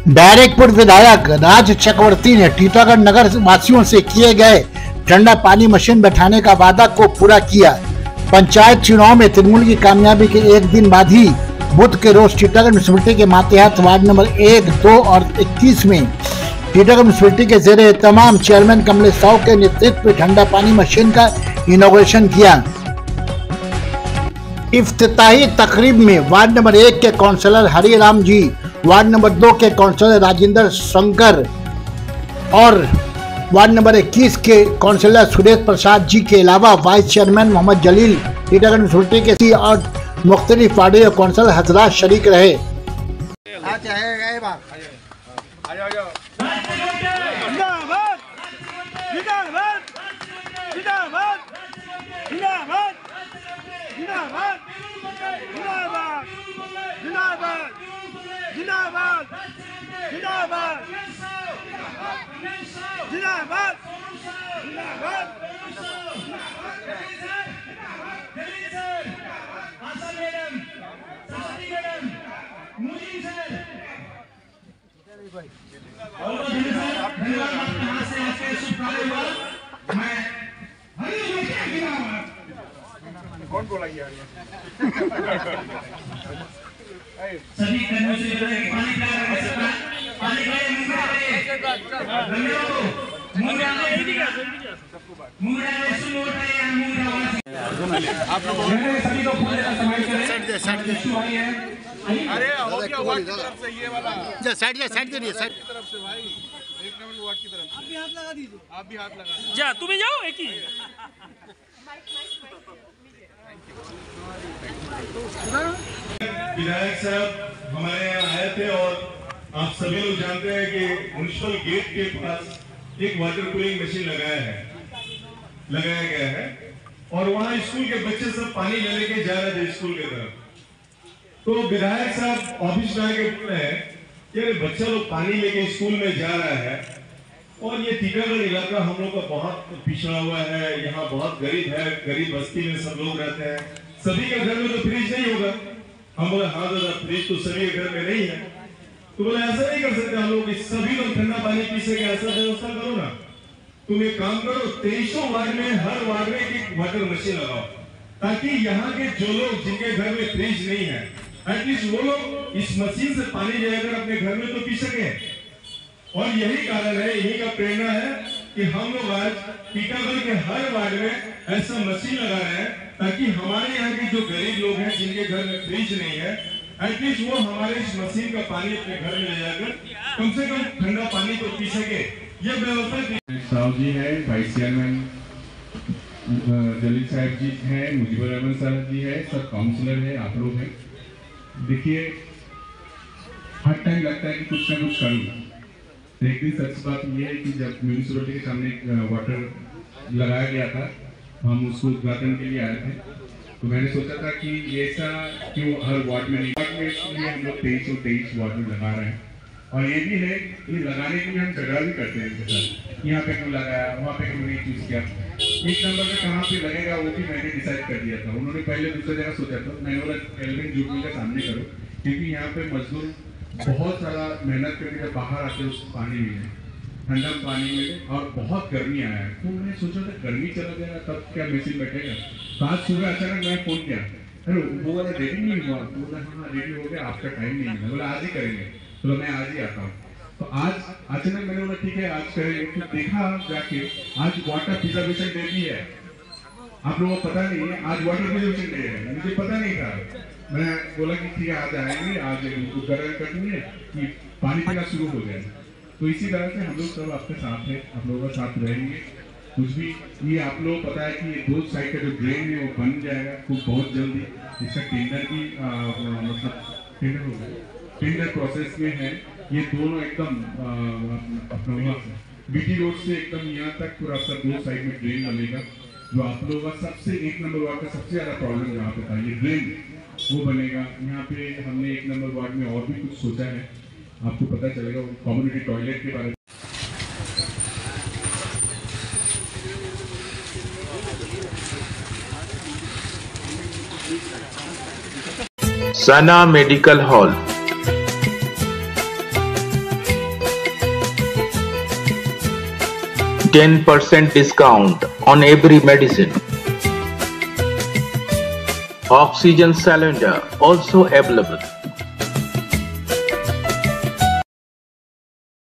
बैरकपुर विधायक राज चक्रवर्ती ने टीटागढ़ नगर वासियों से किए गए ठंडा पानी मशीन बैठाने का वादा को पूरा किया। पंचायत चुनाव में तृणमूल की कामयाबी के एक दिन बाद ही बुध के रोज टीटागढ़ म्युनिसिपलिटी के मातहत वार्ड नंबर 1, 2 और 21 में टीटागढ़ म्युनिसिपलिटी के जेरे तमाम चेयरमैन कमलेश साहू के नेतृत्व में ठंडा पानी मशीन का इनॉग्रेशन किया। इफ्तिताही तकरीब में वार्ड नंबर 1 के काउंसलर हरिराम जी, वार्ड नंबर 2 के काउंसलर राजेंद्र शंकर और वार्ड नंबर 21 के काउंसलर सुरेश प्रसाद जी के अलावा वाइस चेयरमैन मोहम्मद जलील, टीटागढ़ म्युनिसिपलिटी के और मुख्तलिफ वार्डों के काउंसलर हजरात शरीक रहे। कौन बोला यार? सभी कर्मचारी आप लोग अरे हो गया वार्ड की तरफ से ये वाला साइड करिए साइड की तरफ से भाई, एक नंबर वार्ड की तरफ से आप भी हाथ लगा दीजिए। आप भी हाथ लगा जा, तुम जाओ एक ही। विधायक साहब हमारे यहाँ आए थे और आप सभी लोग जानते हैं कि म्युनिसिपल गेट के पास एक वाटर कूलिंग मशीन लगाया गया है और वहाँ स्कूल के बच्चे सब पानी लेने के जा रहे थे स्कूल की तरफ। तो विधायक साहब ऑफिस में आके बोल रहे हैं कि बच्चा लोग पानी लेके स्कूल में जा रहा है और ये टीटागढ़ इलाका हम लोग का बहुत पिछड़ा हुआ है, यहाँ बहुत गरीब है, गरीब बस्ती में सब लोग रहते हैं, सभी के घर में तो फ्रिज नहीं होगा। हम बोले हाँ दादा, फ्रिज तो सभी के घर में नहीं है। तो बोले ऐसा नहीं कर सकते हम लोग, सभी लोग ठंडा पानी पी सके, ऐसा व्यवस्था करो ना। तुम एक काम करो, 2300 वार्ड में हर वार्ड में एक वाटर मशीन लगाओ ताकि यहाँ के जो लोग जिनके घर में फ्रिज नहीं है एटलीस्ट वो लोग इस मशीन से पानी लेकर अपने घर में तो पी सके। और यही कारण है, यही का प्रेरणा है कि हम लोग आज टीटागढ़ के हर वार्ड में ऐसा मशीन लगा रहे हैं ताकि हमारे यहाँ के जो गरीब लोग हैं जिनके घर में फ्रिज नहीं है एटलीस्ट वो हमारे इस मशीन का पानी अपने घर में ले जाकर कम से कम ठंडा पानी तो पी सके। ये व्यवस्था साहब जी है, वाइस चेयरमैन जलील साहब जी हैं, मुजीबुर रहमान साहब जी है, सब काउंसलर है, आप लोग हैं। देखिए हर टाइम लगता है कि कुछ ना कुछ करूँ। तो एक दिन सच बात ये है कि जब म्यूनिसिपलिटी के सामने वाटर लगाया गया था, हम उसको उद्घाटन के लिए आए थे, तो मैंने सोचा था कि ऐसा क्यों हर वार्ड में नहीं, वार्ड में इसलिए हम लोग 2323 वाटर लगा रहे हैं। और ये भी है कि लगाने के लिए हम झगड़ा भी करते हैं, यहाँ पे क्यों लगाया, वहाँ पे क्यों नहीं चूज किया। एक नंबर में कहाँ पे लगेगा वो भी मैंने डिसाइड कर दिया था। उन्होंने पहले दूसरी जगह सोचा था, मैंने बोला एल्विन जूट मिल के सामने करो, क्योंकि यहाँ पे मजदूर बहुत सारा मेहनत करके जब बाहर आते उस पानी में, ठंडा पानी में, और बहुत गर्मी आया है। तो मैंने सोचा था गर्मी चला जाएगा तब क्या मशीन बैठेगा। तो आज सुबह अचानक मैं फोन किया, अरे वो वाला रेडी नहीं हुआ, तो बोला हाँ रेडी हो गया, आपका टाइम नहीं मिला, बोला आज ही करेंगे, तो मैं आज ही आता हूँ। तो आज अचानक मैंने बोला ठीक है आज करेंगे। फिर देखा जाके आज वाटर प्रिजर्वेशन डे भी है, आप लोगों को पता नहीं है आज वाटर प्रिजर्वेशन डे है, मुझे पता नहीं था। मैं बोला कि ठीक है आज आएंगे, आज उद्घाटन कर देंगे कि पानी पीना शुरू हो जाए। तो इसी तरह से हम लोग सब आपके साथ हैं, आप लोगों का साथ रहेंगे। कुछ भी ये आप लोग पता है कि ये दो साइड का जो ड्रेन है वो बन जाएगा खूब बहुत जल्दी। इसका टेंडर भी मतलब टेंडर हो गया, टेंडर प्रोसेस में है। ये दोनों एकदम अपना बीटी रोड से एकदम यहाँ तक पूरा सब दो साइड में ड्रेन बनेगा। जो आप लोगों का सबसे एक नंबर वार्ड का सबसे ज्यादा प्रॉब्लम यहाँ पे था, ये ड्रेन वो बनेगा। यहाँ पे हमने एक नंबर वार्ड में और भी कुछ सोचा है, आपको पता चलेगा कम्युनिटी टॉयलेट के बारे में। सना medical hall 10% discount on every medicine. Oxygen cylinder also available.